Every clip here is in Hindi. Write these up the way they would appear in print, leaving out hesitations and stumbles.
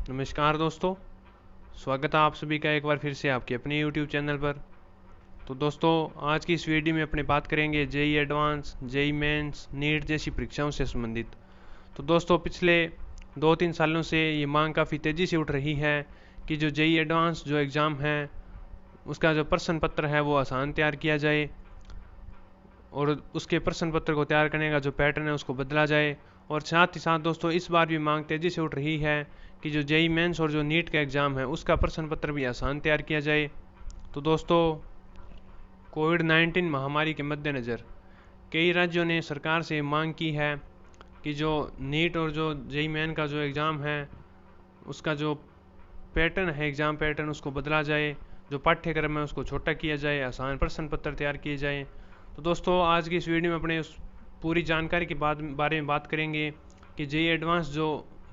नमस्कार दोस्तों, स्वागत है आप सभी का एक बार फिर से आपके अपने YouTube चैनल पर। तो दोस्तों, आज की इस वीडियो में अपने बात करेंगे JEE advance, JEE mains, NEET जैसी परीक्षाओं से संबंधित। तो दोस्तों, पिछले 2-3 सालों से ये मांग काफ़ी तेज़ी से उठ रही है कि जो जेई एडवांस जो एग्ज़ाम है उसका जो प्रश्न पत्र है वो आसान तैयार किया जाए और उसके प्रश्न पत्र को तैयार करने का जो पैटर्न है उसको बदला जाए। और साथ ही साथ दोस्तों, इस बार भी मांग तेज़ी से उठ रही है कि जो जेई मेंस और जो नीट का एग्ज़ाम है उसका प्रश्न पत्र भी आसान तैयार किया जाए। तो दोस्तों, कोविड-19 महामारी के मद्देनज़र कई राज्यों ने सरकार से मांग की है कि जो नीट और जो जेई मेन का जो एग्ज़ाम है उसका जो पैटर्न है, एग्ज़ाम पैटर्न, उसको बदला जाए, जो पाठ्यक्रम है उसको छोटा किया जाए, आसान प्रश्न पत्र तैयार किए जाएँ। तो दोस्तों, आज की इस वीडियो में अपने उस पूरी जानकारी के बारे में बात करेंगे कि जेई एडवांस जो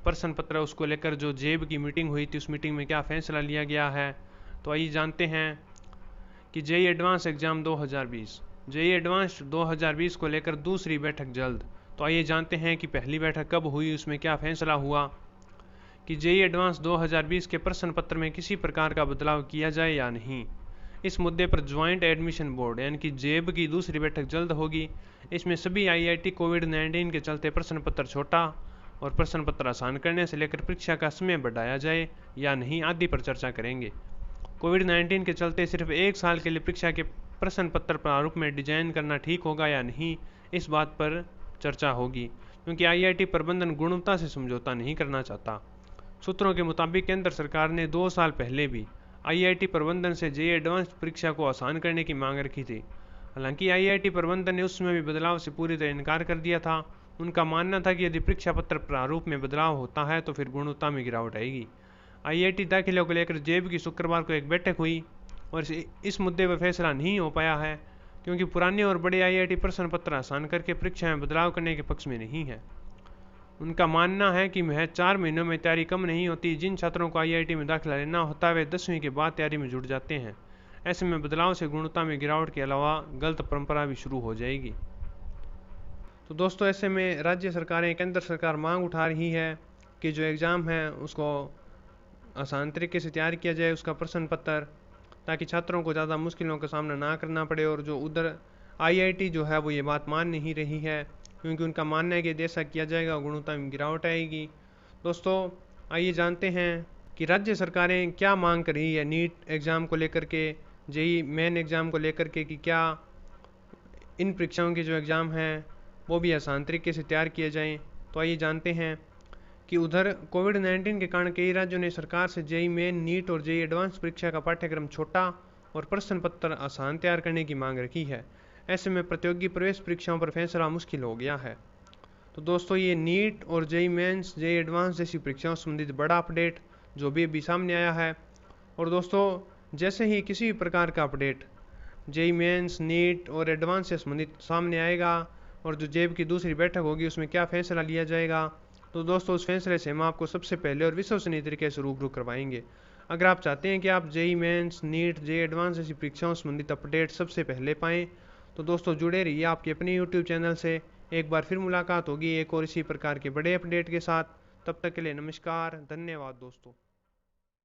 प्रश्न पत्र है उसको लेकर जो जेब की मीटिंग हुई थी उस मीटिंग में क्या फैसला लिया गया है। तो आइए जानते हैं कि JEE advance exam 2020, JEE advance 2020 को लेकर दूसरी बैठक जल्द। तो आइए जानते हैं कि पहली बैठक कब हुई, उसमें क्या फैसला हुआ कि जेई एडवांस 2020 के प्रश्न पत्र में किसी प्रकार का बदलाव किया जाए या नहीं। इस मुद्दे पर ज्वाइंट एडमिशन बोर्ड यानी कि जेब की दूसरी बैठक जल्द होगी। इसमें सभी आईआईटी कोविड-19 के चलते प्रश्न पत्र छोटा और प्रश्न पत्र आसान करने से लेकर परीक्षा का समय बढ़ाया जाए या नहीं आदि पर चर्चा करेंगे। कोविड-19 के चलते सिर्फ 1 साल के लिए परीक्षा के प्रश्न पत्र प्रारूप में डिजाइन करना ठीक होगा या नहीं, इस बात पर चर्चा होगी, क्योंकि आईआईटी प्रबंधन गुणवत्ता से समझौता नहीं करना चाहता। सूत्रों के मुताबिक केंद्र सरकार ने 2 साल पहले भी आईआईटी प्रबंधन से जेई एडवांस परीक्षा को आसान करने की मांग रखी थी। हालांकि आईआईटी प्रबंधन ने उस समय भी बदलाव से पूरी तरह इनकार कर दिया था। उनका मानना था कि यदि परीक्षा पत्र प्रारूप में बदलाव होता है तो फिर गुणवत्ता में गिरावट आएगी। आईआईटी दाखिलों को लेकर जेब की शुक्रवार को एक बैठक हुई और इस मुद्दे पर फैसला नहीं हो पाया है, क्योंकि पुराने और बड़े आईआईटी प्रश्न पत्र आसान करके परीक्षा में बदलाव करने के पक्ष में नहीं है। उनका मानना है कि महज 4 महीनों में तैयारी कम नहीं होती। जिन छात्रों को आईआईटी में दाखिला लेना होता है वे 10वीं के बाद तैयारी में जुट जाते हैं। ऐसे में बदलाव से गुणवत्ता में गिरावट के अलावा गलत परंपरा भी शुरू हो जाएगी। तो दोस्तों, ऐसे में राज्य सरकारें, केंद्र सरकार मांग उठा रही है कि जो एग्ज़ाम है उसको आसान तरीके से तैयार किया जाए, उसका प्रश्न पत्र, ताकि छात्रों को ज़्यादा मुश्किलों का सामना ना करना पड़े। और जो उधर आईआईटी जो है वो ये बात मान नहीं रही है, क्योंकि उनका मानना है कि यदि ऐसा किया जाएगा गुणवत्ता में गिरावट आएगी। दोस्तों, आइए जानते हैं कि राज्य सरकारें क्या मांग कर रही है नीट एग्ज़ाम को लेकर के, जेई मेन एग्ज़ाम को लेकर के, कि क्या इन परीक्षाओं के जो एग्ज़ाम हैं वो भी आसान तरीके से तैयार किए जाएँ। तो आइए जानते हैं कि उधर कोविड-19 के कारण कई राज्यों ने सरकार से जेई मेन, नीट और जेई एडवांस परीक्षा का पाठ्यक्रम छोटा और प्रश्न पत्र आसान तैयार करने की मांग रखी है। ऐसे में प्रतियोगी प्रवेश परीक्षाओं पर फैसला मुश्किल हो गया है। तो दोस्तों, ये नीट और जेई मेंस, जेई एडवांस जैसी परीक्षाओं से संबंधित बड़ा अपडेट जो भी सामने आया है। और दोस्तों, जैसे ही किसी भी प्रकार का अपडेट जेई मेंस, नीट और एडवांस से संबंधित सामने आएगा और जो जेब की दूसरी बैठक होगी उसमें क्या फैसला लिया जाएगा, तो दोस्तों उस फैसले से हम आपको सबसे पहले और विश्वसनीय तरीके से रूबरू करवाएंगे। अगर आप चाहते हैं कि आप JEE mains, NEET, JEE advance जैसी परीक्षाओं से संबंधित अपडेट सबसे पहले पाएँ, तो दोस्तों जुड़े रहिए आपके अपने YouTube चैनल से। एक बार फिर मुलाकात होगी एक और इसी प्रकार के बड़े अपडेट के साथ। तब तक के लिए नमस्कार, धन्यवाद दोस्तों।